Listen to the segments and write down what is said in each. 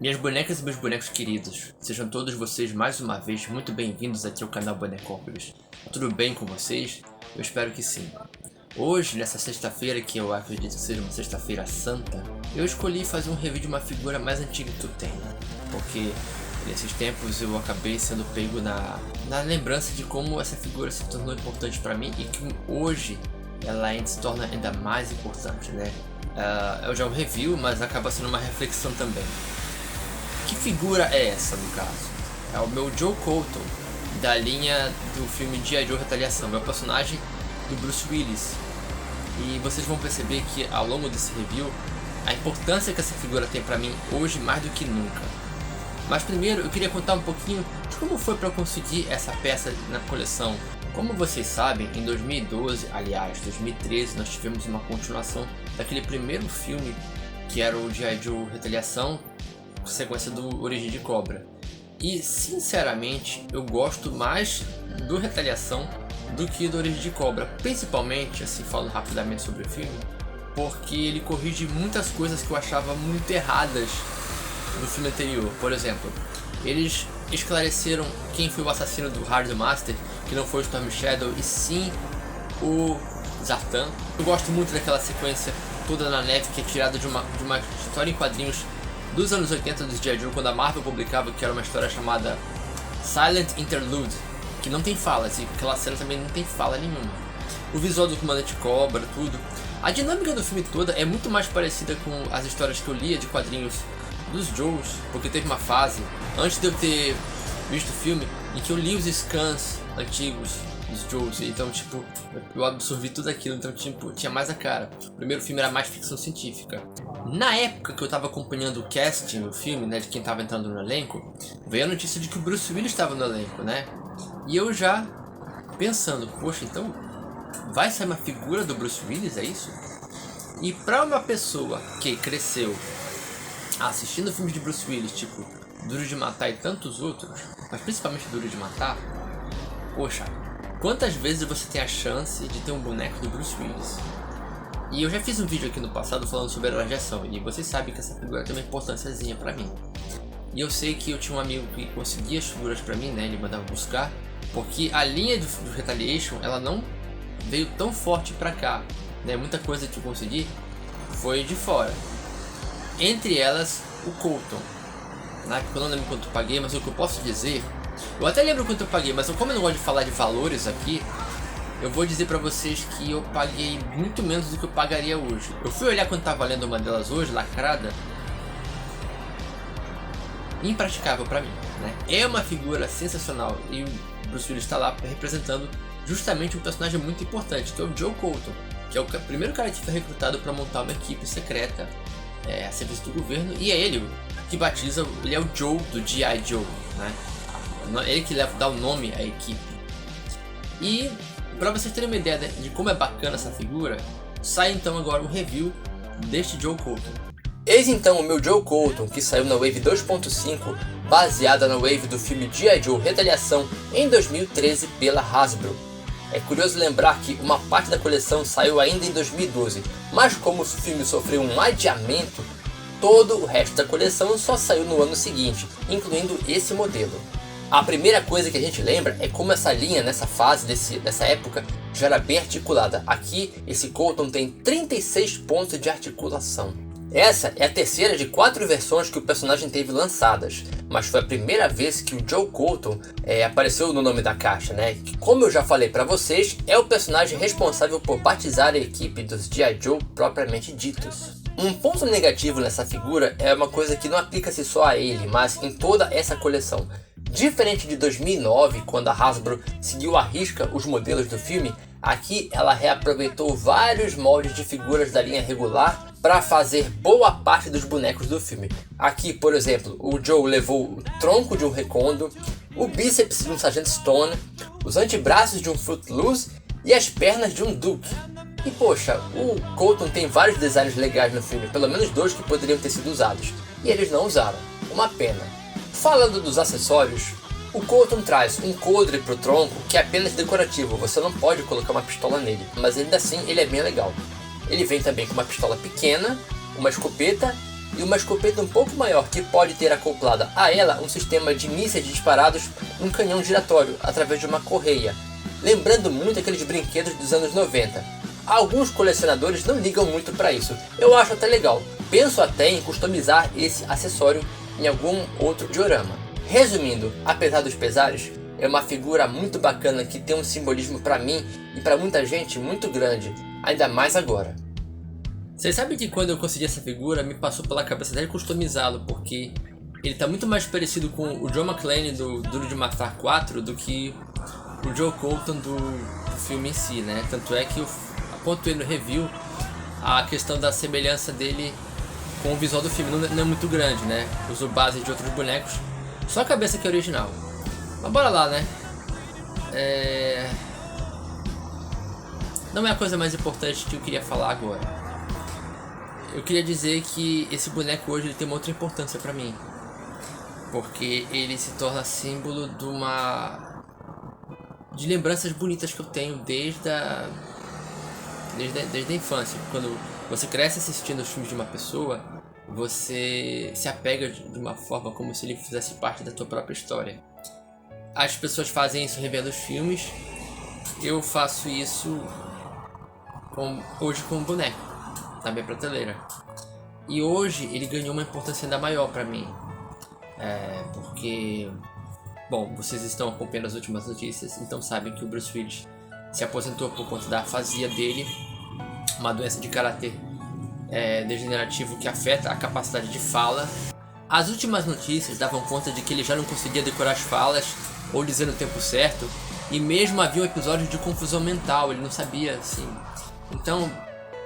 Minhas bonecas e meus bonecos queridos, sejam todos vocês mais uma vez muito bem-vindos aqui ao canal Bonecópolis. Tudo bem com vocês? Eu espero que sim. Hoje, nessa sexta-feira, que eu acredito que seja uma sexta-feira santa, eu escolhi fazer um review de uma figura mais antiga que eu tenho, porque nesses tempos eu acabei sendo pego na lembrança de como essa figura se tornou importante para mim e que hoje ela ainda se torna ainda mais importante, né? É já um review, mas acaba sendo uma reflexão também. Que figura é essa, no caso? É o meu Joe Colton, da linha do filme G.I. Joe Retaliação, meu personagem do Bruce Willis. E vocês vão perceber que ao longo desse review, a importância que essa figura tem pra mim hoje mais do que nunca. Mas primeiro eu queria contar um pouquinho de como foi para eu conseguir essa peça na coleção. Como vocês sabem, em 2012, aliás 2013, nós tivemos uma continuação daquele primeiro filme que era o G.I. Joe Retaliação, sequência do Origem de Cobra. E sinceramente eu gosto mais do Retaliação do que do Origem de Cobra, principalmente, assim falando rapidamente sobre o filme, porque ele corrige muitas coisas que eu achava muito erradas no filme anterior. Por exemplo, eles esclareceram quem foi o assassino do Hard Master, que não foi o Storm Shadow e sim o Zartan. Eu gosto muito daquela sequência toda na neve que é tirada de uma história em quadrinhos dos anos 80 dos G.I. Joe, quando a Marvel publicava, que era uma história chamada Silent Interlude, que não tem falas, e aquela cena também não tem fala nenhuma. O visual do Comandante Cobra, tudo. A dinâmica do filme toda é muito mais parecida com as histórias que eu lia de quadrinhos dos Joes, porque teve uma fase, antes de eu ter visto o filme, em que eu li os scans antigos dos Joes, então tipo, eu absorvi tudo aquilo, então tipo, tinha mais a cara. O primeiro filme era mais ficção científica. Na época que eu tava acompanhando o casting do filme, né, de quem tava entrando no elenco, veio a notícia de que o Bruce Willis estava no elenco, né? E eu já pensando, poxa, então vai sair uma figura do Bruce Willis, é isso? E pra uma pessoa que cresceu assistindo filmes de Bruce Willis, tipo Duro de Matar e tantos outros, mas principalmente Duro de Matar, poxa, quantas vezes você tem a chance de ter um boneco do Bruce Willis? E eu já fiz um vídeo aqui no passado falando sobre a herói de ação, e vocês sabem que essa figura tem uma importânciazinha pra mim. E eu sei que eu tinha um amigo que conseguia as figuras pra mim, né, ele mandava buscar, porque a linha do Retaliation, ela não veio tão forte pra cá, né, muita coisa que eu consegui foi de fora. Entre elas, o Colton. Na época eu não lembro quanto eu paguei, mas o que eu posso dizer, eu até lembro quanto eu paguei, mas como eu não gosto de falar de valores aqui, eu vou dizer pra vocês que eu paguei muito menos do que eu pagaria hoje. Eu fui olhar quanto tá valendo uma delas hoje, lacrada. Impraticável pra mim, né? É uma figura sensacional e o Bruce Willis está lá representando justamente um personagem muito importante, que é o Joe Colton, que é o primeiro cara que foi recrutado para montar uma equipe secreta a serviço do governo, e é ele que batiza, ele é o Joe do G.I. Joe, né? Ele que dá o nome à equipe. E para vocês terem uma ideia de como é bacana essa figura, sai então agora um review deste Joe Colton. Eis então o meu Joe Colton, que saiu na Wave 2.5, baseada na Wave do filme G.I. Joe Retaliação em 2013 pela Hasbro. É curioso lembrar que uma parte da coleção saiu ainda em 2012, mas como o filme sofreu um adiamento, todo o resto da coleção só saiu no ano seguinte, incluindo esse modelo. A primeira coisa que a gente lembra é como essa linha nessa fase dessa época já era bem articulada. Aqui esse Colton tem 36 pontos de articulação. Essa é a terceira de 4 versões que o personagem teve lançadas, mas foi a primeira vez que o Joe Colton apareceu no nome da caixa, né? Que, como eu já falei pra vocês, é o personagem responsável por batizar a equipe dos G.I. Joe propriamente ditos. Um ponto negativo nessa figura é uma coisa que não aplica-se só a ele, mas em toda essa coleção. Diferente de 2009, quando a Hasbro seguiu à risca os modelos do filme, aqui ela reaproveitou vários moldes de figuras da linha regular para fazer boa parte dos bonecos do filme. Aqui, por exemplo, o Joe levou o tronco de um Recondo, o bíceps de um Sargento Stone, os antebraços de um Footloose e as pernas de um Duke. E poxa, o Colton tem vários designs legais no filme, pelo menos 2 que poderiam ter sido usados, e eles não usaram. Uma pena. Falando dos acessórios, o Colton traz um coldre pro tronco que é apenas decorativo, você não pode colocar uma pistola nele, mas ainda assim ele é bem legal. Ele vem também com uma pistola pequena, uma escopeta e uma escopeta um pouco maior que pode ter acoplada a ela um sistema de mísseis disparados num canhão giratório através de uma correia, lembrando muito aqueles brinquedos dos anos 90. Alguns colecionadores não ligam muito para isso, eu acho até legal, penso até em customizar esse acessório em algum outro diorama. Resumindo, apesar dos pesares, é uma figura muito bacana que tem um simbolismo para mim e para muita gente muito grande, ainda mais agora. Vocês sabem que quando eu consegui essa figura, me passou pela cabeça dele customizá-lo, porque ele tá muito mais parecido com o John McClane do Duro de Matar 4 do que o Joe Colton do filme em si, né? Tanto é que eu apontei no review a questão da semelhança dele com o visual do filme, não é muito grande, né? Usou base de outros bonecos, só a cabeça que é original. Mas bora lá, né? Não é a coisa mais importante que eu queria falar agora. Eu queria dizer que esse boneco hoje ele tem uma outra importância pra mim, porque ele se torna símbolo de lembranças bonitas que eu tenho desde a infância. Quando você cresce assistindo os filmes de uma pessoa, você se apega de uma forma como se ele fizesse parte da tua própria história. As pessoas fazem isso revendo os filmes, eu faço isso hoje com um boneco na minha prateleira. E hoje ele ganhou uma importância ainda maior pra mim. Porque, bom, vocês estão acompanhando as últimas notícias, então sabem que o Bruce Willis se aposentou por conta da afasia dele, uma doença de caráter degenerativo que afeta a capacidade de fala. As últimas notícias davam conta de que ele já não conseguia decorar as falas ou dizer no tempo certo, e mesmo havia um episódio de confusão mental, ele não sabia, assim. Então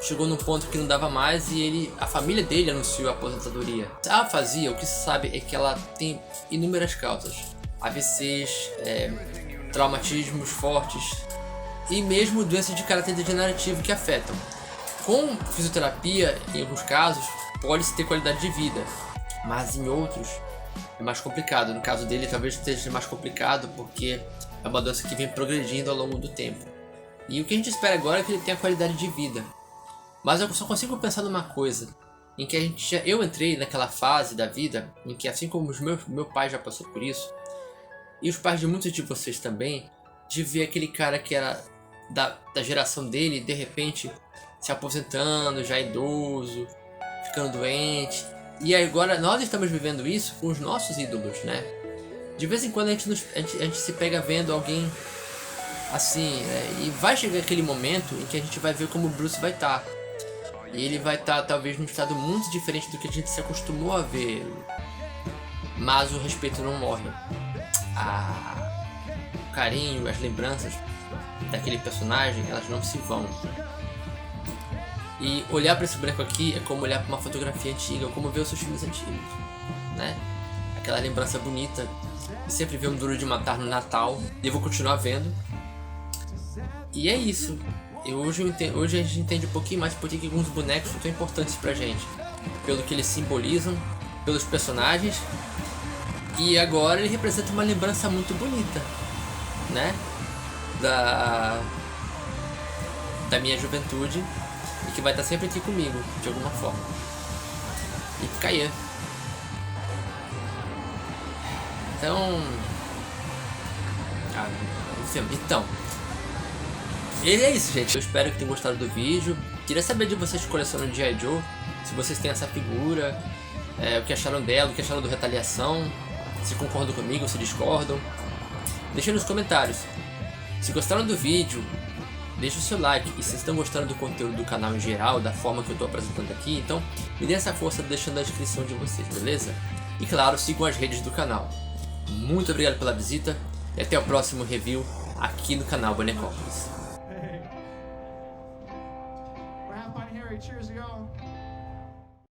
chegou num ponto que não dava mais e a família dele anunciou a aposentadoria. A afasia, o que se sabe é que ela tem inúmeras causas: AVCs, traumatismos fortes e mesmo doenças de caráter degenerativo que afetam. Com fisioterapia, em alguns casos, pode-se ter qualidade de vida, mas em outros é mais complicado. No caso dele, talvez seja mais complicado porque é uma doença que vem progredindo ao longo do tempo. E o que a gente espera agora é que ele tenha qualidade de vida. Mas eu só consigo pensar numa coisa, em que eu entrei naquela fase da vida em que, assim como meu pai já passou por isso, e os pais de muitos de vocês também, de ver aquele cara que era da geração dele, de repente se aposentando, já idoso, ficando doente. E agora nós estamos vivendo isso com os nossos ídolos, né? De vez em quando a gente se pega vendo alguém assim, né? E vai chegar aquele momento em que a gente vai ver como o Bruce vai estar. E ele vai estar talvez num estado muito diferente do que a gente se acostumou a ver. Mas o respeito não morre. O carinho, as lembranças daquele personagem, elas não se vão. E olhar para esse boneco aqui é como olhar para uma fotografia antiga, como ver os seus filmes antigos, né? Aquela lembrança bonita. Eu sempre vi um Duro de Matar no Natal e eu vou continuar vendo. E é isso. Hoje a gente entende um pouquinho mais por que alguns bonecos são tão importantes pra gente. Pelo que eles simbolizam, pelos personagens. E agora ele representa uma lembrança muito bonita, né? Da minha juventude. E que vai estar sempre aqui comigo, de alguma forma. E Caian. Então... é isso, gente. Eu espero que tenham gostado do vídeo. Queria saber de vocês que colecionam G.I. Joe, se vocês têm essa figura, o que acharam dela, o que acharam do Retaliação, se concordam comigo, se discordam. Deixem nos comentários. Se gostaram do vídeo, deixe o seu like. E se estão gostando do conteúdo do canal em geral, da forma que eu estou apresentando aqui, então me dê essa força deixando a descrição de vocês, beleza? E claro, sigam as redes do canal. Muito obrigado pela visita e até o próximo review aqui no canal Bonecópolis. Cheers, y'all.